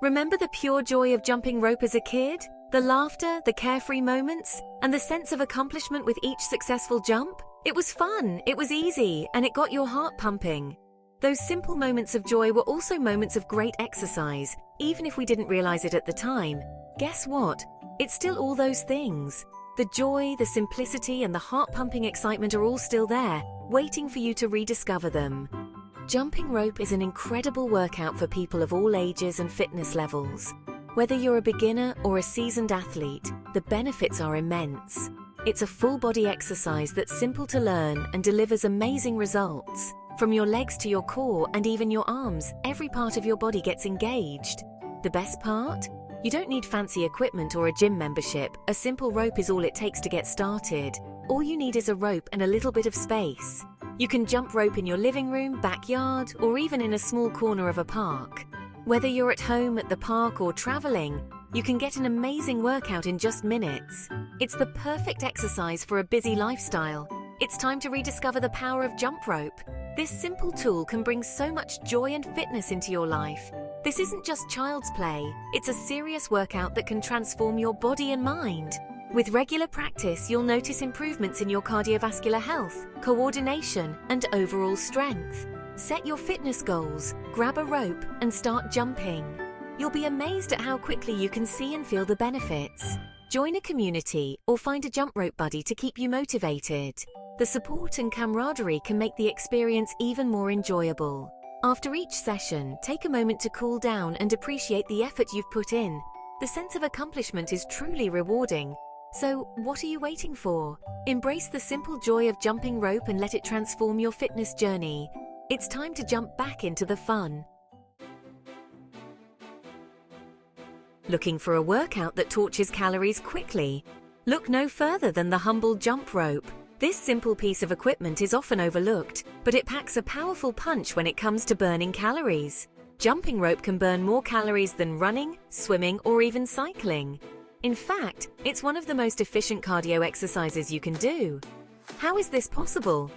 Remember the pure joy of jumping rope as a kid? The laughter, the carefree moments, and the sense of accomplishment with each successful jump? It was fun, it was easy, and it got your heart pumping. Those simple moments of joy were also moments of great exercise, even if we didn't realize it at the time. Guess what? It's still all those things. The joy, the simplicity, and the heart-pumping excitement are all still there, waiting for you to rediscover them. Jumping rope is an incredible workout for people of all ages and fitness levels. Whether you're a beginner or a seasoned athlete, the benefits are immense. It's a full-body exercise that's simple to learn and delivers amazing results. From your legs to your core and even your arms, every part of your body gets engaged. The best part? You don't need fancy equipment or a gym membership. A simple rope is all it takes to get started. All you need is a rope and a little bit of space. You can jump rope in your living room, backyard, or even in a small corner of a park. Whether you're at home, at the park, or traveling, you can get an amazing workout in just minutes. It's the perfect exercise for a busy lifestyle. It's time to rediscover the power of jump rope. This simple tool can bring so much joy and fitness into your life. This isn't just child's play, it's a serious workout that can transform your body and mind. With regular practice, you'll notice improvements in your cardiovascular health, coordination, and overall strength. Set your fitness goals, grab a rope, and start jumping. You'll be amazed at how quickly you can see and feel the benefits. Join a community or find a jump rope buddy to keep you motivated. The support and camaraderie can make the experience even more enjoyable. After each session, take a moment to cool down and appreciate the effort you've put in. The sense of accomplishment is truly rewarding. So, what are you waiting for? Embrace the simple joy of jumping rope and let it transform your fitness journey. It's time to jump back into the fun. Looking for a workout that torches calories quickly? Look no further than the humble jump rope. This simple piece of equipment is often overlooked, but it packs a powerful punch when it comes to burning calories. Jumping rope can burn more calories than running, swimming, or even cycling. In fact, it's one of the most efficient cardio exercises you can do. How is this possible?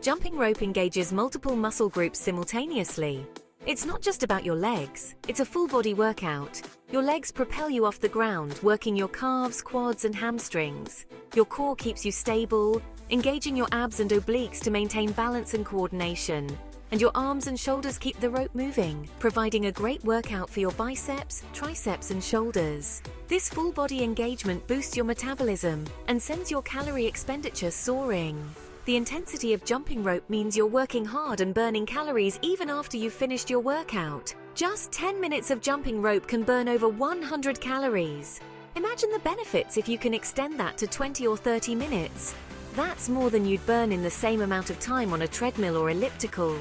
Jumping rope engages multiple muscle groups simultaneously. It's not just about your legs, it's a full-body workout. Your legs propel you off the ground, working your calves, quads, and hamstrings. Your core keeps you stable, engaging your abs and obliques to maintain balance and coordination. And your arms and shoulders keep the rope moving, providing a great workout for your biceps, triceps, and shoulders. This full-body engagement boosts your metabolism and sends your calorie expenditure soaring. The intensity of jumping rope means you're working hard and burning calories even after you've finished your workout. Just 10 minutes of jumping rope can burn over 100 calories. Imagine the benefits if you can extend that to 20 or 30 minutes. That's more than you'd burn in the same amount of time on a treadmill or elliptical.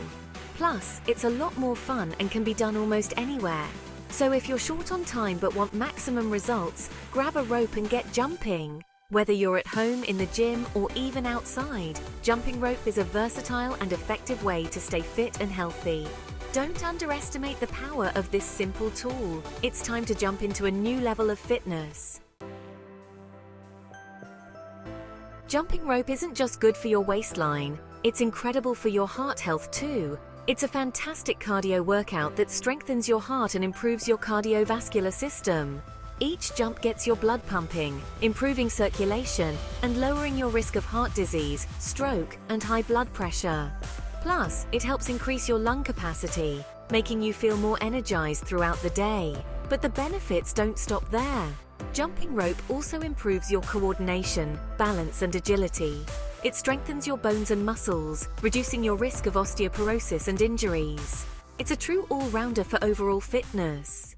Plus, it's a lot more fun and can be done almost anywhere. So if you're short on time but want maximum results, grab a rope and get jumping. Whether you're at home, in the gym, or even outside, jumping rope is a versatile and effective way to stay fit and healthy. Don't underestimate the power of this simple tool. It's time to jump into a new level of fitness. Jumping rope isn't just good for your waistline, it's incredible for your heart health too. It's a fantastic cardio workout that strengthens your heart and improves your cardiovascular system. Each jump gets your blood pumping, improving circulation, and lowering your risk of heart disease, stroke, and high blood pressure. Plus, it helps increase your lung capacity, making you feel more energized throughout the day. But the benefits don't stop there. Jumping rope also improves your coordination, balance, and agility. It strengthens your bones and muscles, reducing your risk of osteoporosis and injuries. It's a true all-rounder for overall fitness.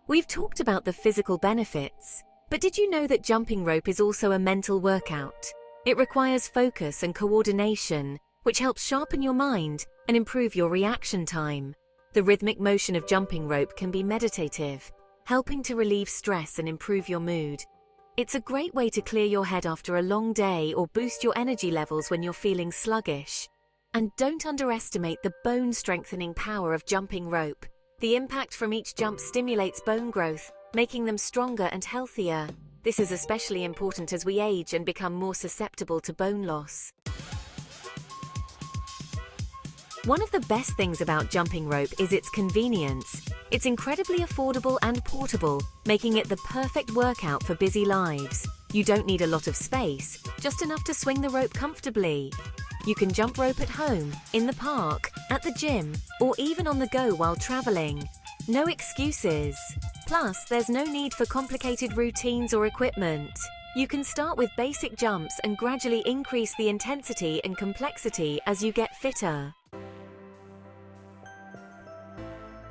We've talked about the physical benefits, but did you know that jumping rope is also a mental workout? It requires focus and coordination, which helps sharpen your mind and improve your reaction time. The rhythmic motion of jumping rope can be meditative, helping to relieve stress and improve your mood. It's a great way to clear your head after a long day or boost your energy levels when you're feeling sluggish. And don't underestimate the bone-strengthening power of jumping rope. The impact from each jump stimulates bone growth, making them stronger and healthier. This is especially important as we age and become more susceptible to bone loss. One of the best things about jumping rope is its convenience. It's incredibly affordable and portable, making it the perfect workout for busy lives. You don't need a lot of space, just enough to swing the rope comfortably. You can jump rope at home, in the park, at the gym, or even on the go while traveling. No excuses. Plus, there's no need for complicated routines or equipment. You can start with basic jumps and gradually increase the intensity and complexity as you get fitter.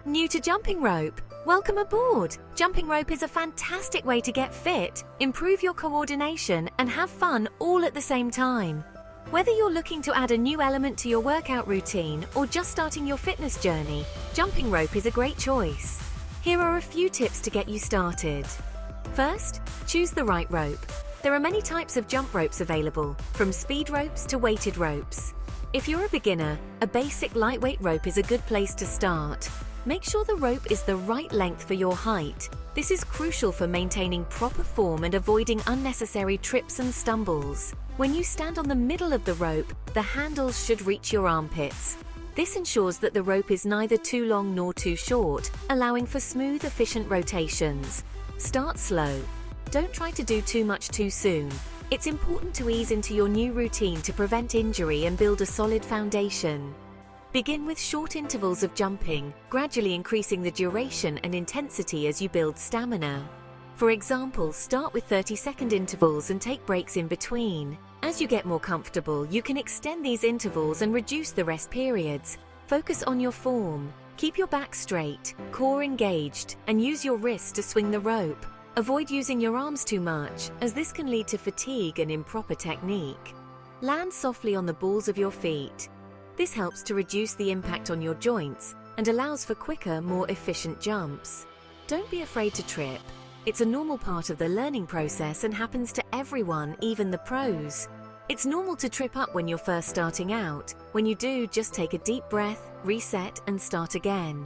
New to jumping rope? Welcome aboard! Jumping rope is a fantastic way to get fit, improve your coordination, and have fun all at the same time. Whether you're looking to add a new element to your workout routine or just starting your fitness journey, jumping rope is a great choice. Here are a few tips to get you started. First, choose the right rope. There are many types of jump ropes available, from speed ropes to weighted ropes. If you're a beginner, a basic lightweight rope is a good place to start. Make sure the rope is the right length for your height. This is crucial for maintaining proper form and avoiding unnecessary trips and stumbles. When you stand on the middle of the rope, the handles should reach your armpits. This ensures that the rope is neither too long nor too short, allowing for smooth, efficient rotations. Start slow. Don't try to do too much too soon. It's important to ease into your new routine to prevent injury and build a solid foundation. Begin with short intervals of jumping, gradually increasing the duration and intensity as you build stamina. For example, start with 30-second intervals and take breaks in between. As you get more comfortable, you can extend these intervals and reduce the rest periods. Focus on your form. Keep your back straight, core engaged, and use your wrists to swing the rope. Avoid using your arms too much, as this can lead to fatigue and improper technique. Land softly on the balls of your feet. This helps to reduce the impact on your joints and allows for quicker, more efficient jumps. Don't be afraid to trip. It's a normal part of the learning process and happens to everyone, even the pros. It's normal to trip up when you're first starting out. When you do, just take a deep breath, reset, and start again.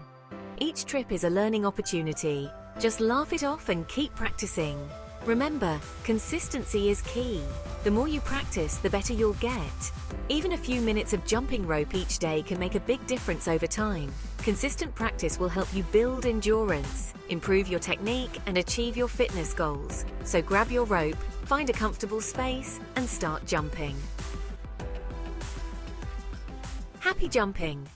Each trip is a learning opportunity. Just laugh it off and keep practicing. Remember, consistency is key. The more you practice, the better you'll get. Even a few minutes of jumping rope each day can make a big difference over time. Consistent practice will help you build endurance, improve your technique, and achieve your fitness goals. So grab your rope, find a comfortable space, and start jumping. Happy jumping!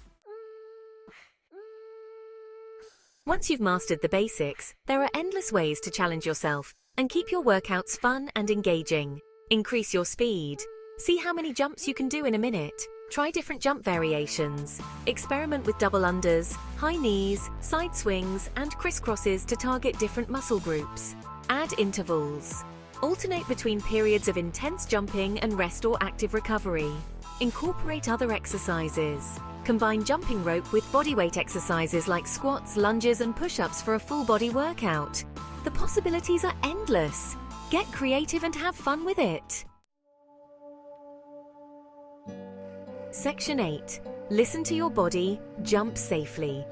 Once you've mastered the basics, there are endless ways to challenge yourself and keep your workouts fun and engaging. Increase your speed. See how many jumps you can do in a minute. Try different jump variations. Experiment with double unders, high knees, side swings, and crisscrosses to target different muscle groups. Add intervals. Alternate between periods of intense jumping and rest or active recovery. Incorporate other exercises. Combine jumping rope with bodyweight exercises like squats, lunges, and push-ups for a full body workout. The possibilities are endless. Get creative and have fun with it. Section 8. Listen to your body, jump safely.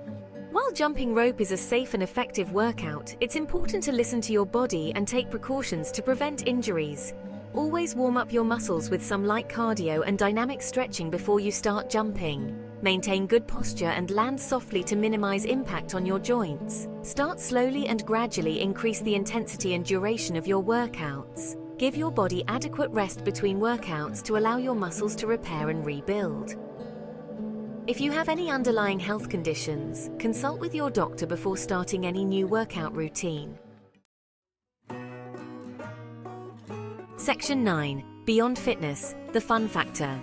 While jumping rope is a safe and effective workout, it's important to listen to your body and take precautions to prevent injuries. Always warm up your muscles with some light cardio and dynamic stretching before you start jumping. Maintain good posture and land softly to minimize impact on your joints. Start slowly and gradually increase the intensity and duration of your workouts. Give your body adequate rest between workouts to allow your muscles to repair and rebuild. If you have any underlying health conditions, consult with your doctor before starting any new workout routine. Section 9. Beyond fitness, the fun factor.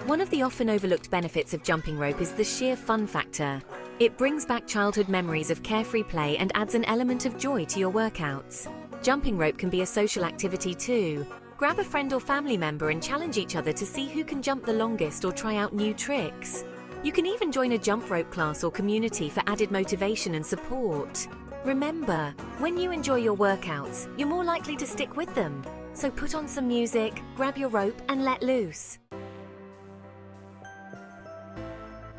One of the often overlooked benefits of jumping rope is the sheer fun factor. It brings back childhood memories of carefree play and adds an element of joy to your workouts. Jumping rope can be a social activity too. Grab a friend or family member and challenge each other to see who can jump the longest or try out new tricks. You can even join a jump rope class or community for added motivation and support. Remember, when you enjoy your workouts, you're more likely to stick with them. So put on some music, grab your rope, and let loose.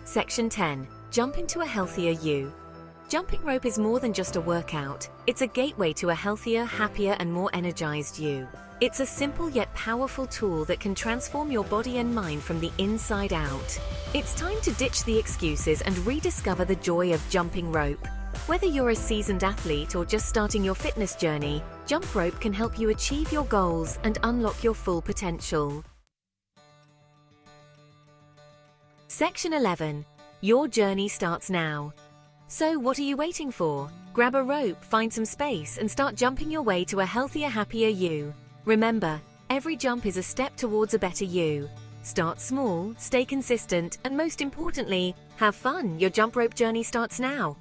Section 10. Jump into a healthier you. Jumping rope is more than just a workout. It's a gateway to a healthier, happier, and more energized you. It's a simple yet powerful tool that can transform your body and mind from the inside out. It's time to ditch the excuses and rediscover the joy of jumping rope. Whether you're a seasoned athlete or just starting your fitness journey, jump rope can help you achieve your goals and unlock your full potential. Section 11. Your journey starts now. So what are you waiting for? Grab a rope, find some space, and start jumping your way to a healthier, happier you. Remember, every jump is a step towards a better you. Start small, stay consistent, and most importantly, have fun. Your jump rope journey starts now.